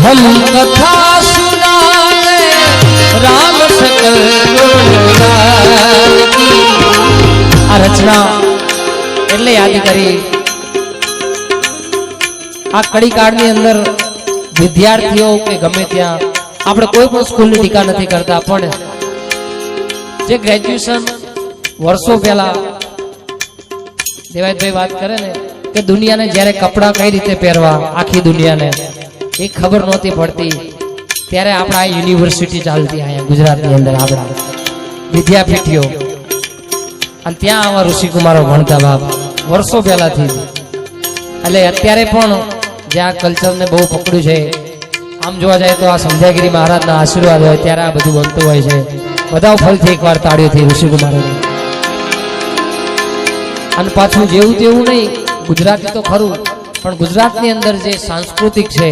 हम कथा सुनावे राम सकल गुणगान की। आ रचना એટલે યાદ કરી આ કડી કાળની અંદર વિદ્યાર્થીઓ કે ગમે ત્યાં આપણે કોઈ પણ સ્કૂલની ટીકા નથી કરતા, પણ જે ગ્રેજ્યુએશન વર્ષો પહેલા દેવાયતભાઈ વાત કરે ને કે દુનિયાને જ્યારે કપડાં કઈ રીતે પહેરવા આખી દુનિયાને એ ખબર નહોતી પડતી, ત્યારે આપણા યુનિવર્સિટી ચાલતી અહીંયા ગુજરાતની અંદર આપણા વિદ્યાપીઠીઓ, અને ત્યાં આવા ઋષિકુમારો ભણતા બાપ વર્ષો પહેલાથી. એટલે અત્યારે પણ જે આ કલ્ચરને બહુ પકડ્યું છે, આમ જોવા જાય તો આ સંધ્યાગીરી મહારાજના આશીર્વાદ હોય ત્યારે આ બધું બનતું હોય છે. બધા ફરીથી એકવાર તાળીઓથી ઋષિકુમારોને. અને પાછું જેવું તેવું નહીં, ગુજરાતી તો ખરું, પણ ગુજરાતની અંદર જે સાંસ્કૃતિક છે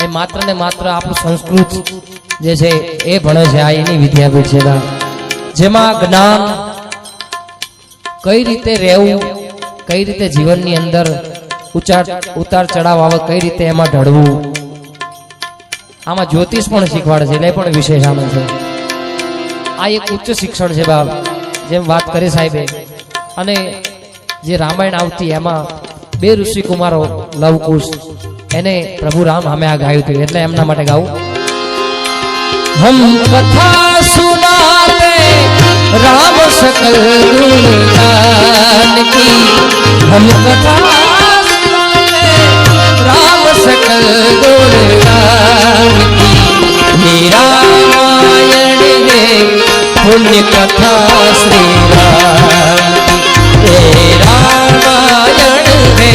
એ માત્ર ને માત્ર આપણું સંસ્કૃત જે છે એ ભણે છે. આ એની વિદ્યાપીઠ છે જેમાં જ્ઞાન કઈ રીતે રહેવું, કઈ રીતે જીવનની અંદર ઉતાર ચડાવ આવે, કઈ રીતે એમાં ઢળવું, આમાં જ્યોતિષ પણ શીખવાડે છે, એટલે પણ વિશેષ આનંદ છે. આ એક ઉચ્ચ શિક્ષણ છે બાપ, જેમ વાત કરી સાહેબે. અને જે રામાયણ આવતી એમાં બે ઋષિકુમારો લવકુશ, એને પ્રભુ રામ સામે આ ગાયું હતું, એટલે એમના માટે ગાવું. હમ કથા સુનાવે રામ सकल गुणगान की। हम कथा सुनावे राम सकल गुणगान की। मेरा रामायण है पुण्य कथा श्री राम की। रामायण है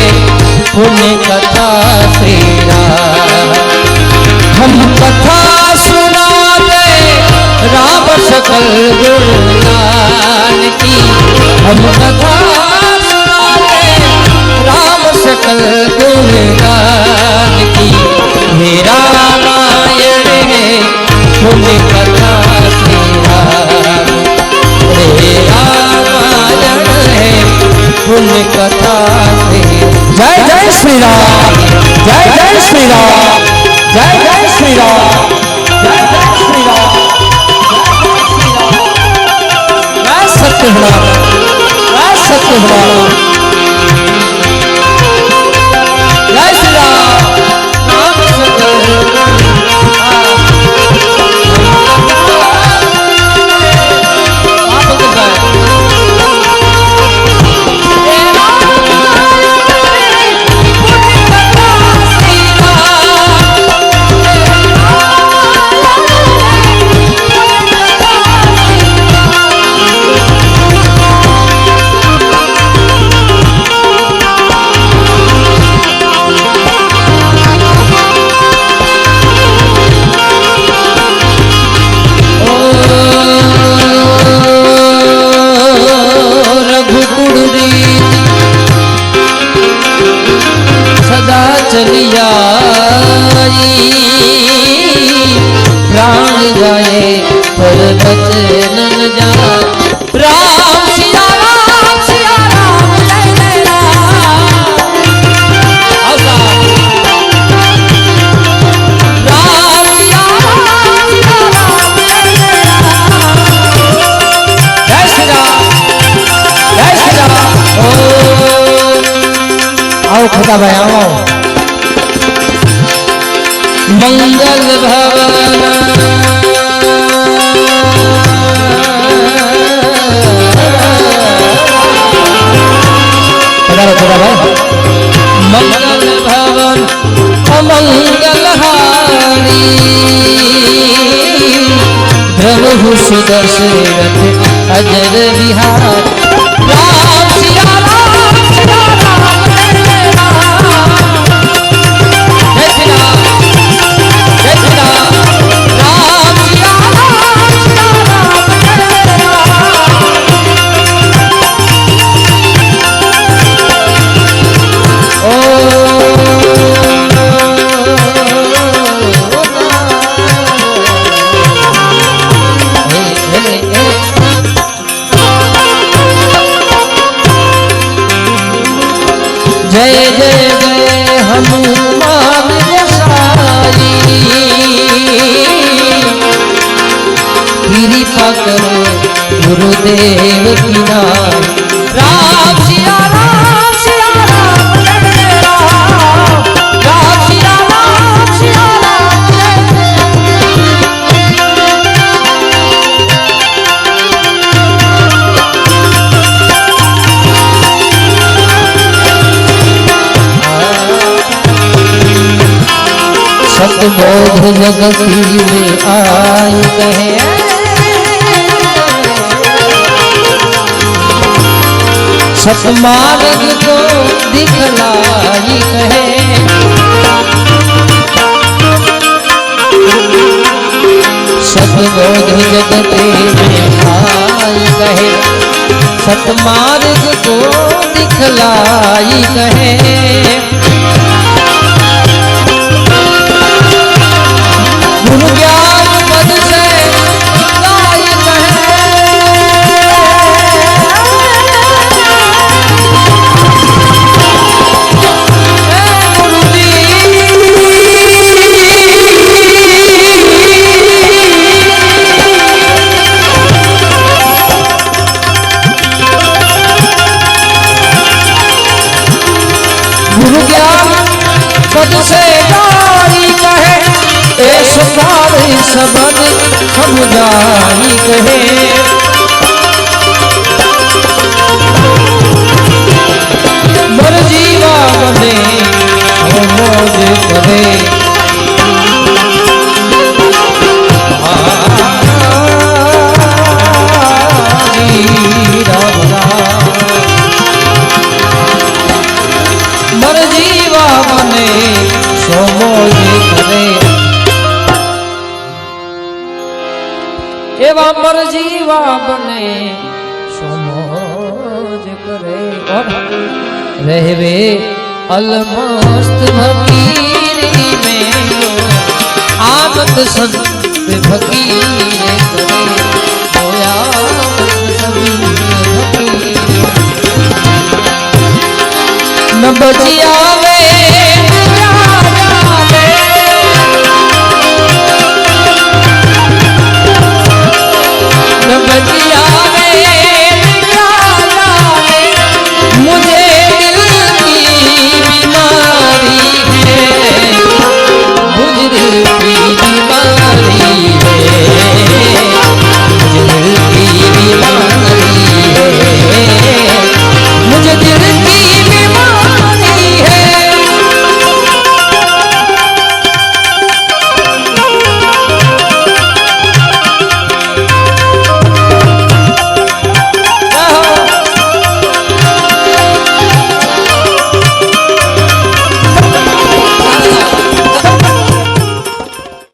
पुण्य कथा श्री राम। हम कथा सुनावे राम सकल गुणगान की। हम कथा सुनावे राम सकल गुणगान की। मेरा रामायण है पुण्य कथा श्री राम। रे रामायण है पुण्य कथा श्री। जय जय श्री राम, जय जय श्री राम, जय जय श्री राम, जय जय श्री राम, जय सत्य हमारा, जय सत्य हमारा, जय श्री राम। राम सकल चलिया प्राण जाए पर बचन न जाए। राम सिया राम सिया राम जय जय राम। राम सिया राम सिया राम जय जय राम। जय श्री राम, जय श्री राम। आओ खता भाई आओ। मंगल भवन मंगल भवन अमंगल हारी। प्रभु सुदर्शन अजर विहार। राम सिया राम सिया राम जय जय राम। जय श्री राम, जय श्री राम। राम सिया राम सिया राम जय जय राम। देव की नाई। राम सिया राम सिया राम जय जय राम। राम सिया राम सिया राम जय जय। सतबोध जगती में आई कहे सतमार्ग को दिखलाई कहे। सतबोध जगती में आई कहे सतमार्ग को दिखलाई कहे। गुरु ज्ञान पद से गाय कहे। गुरु जी गुरु ज्ञान पद से गाय कहे। सुधार सबद समझाई कहे। मर जीवा बने मौज करे। मर जीवा बने सो मौज करे। एवा मर जीवा बने सो मौज करे। रहवे अलमस्त फकीर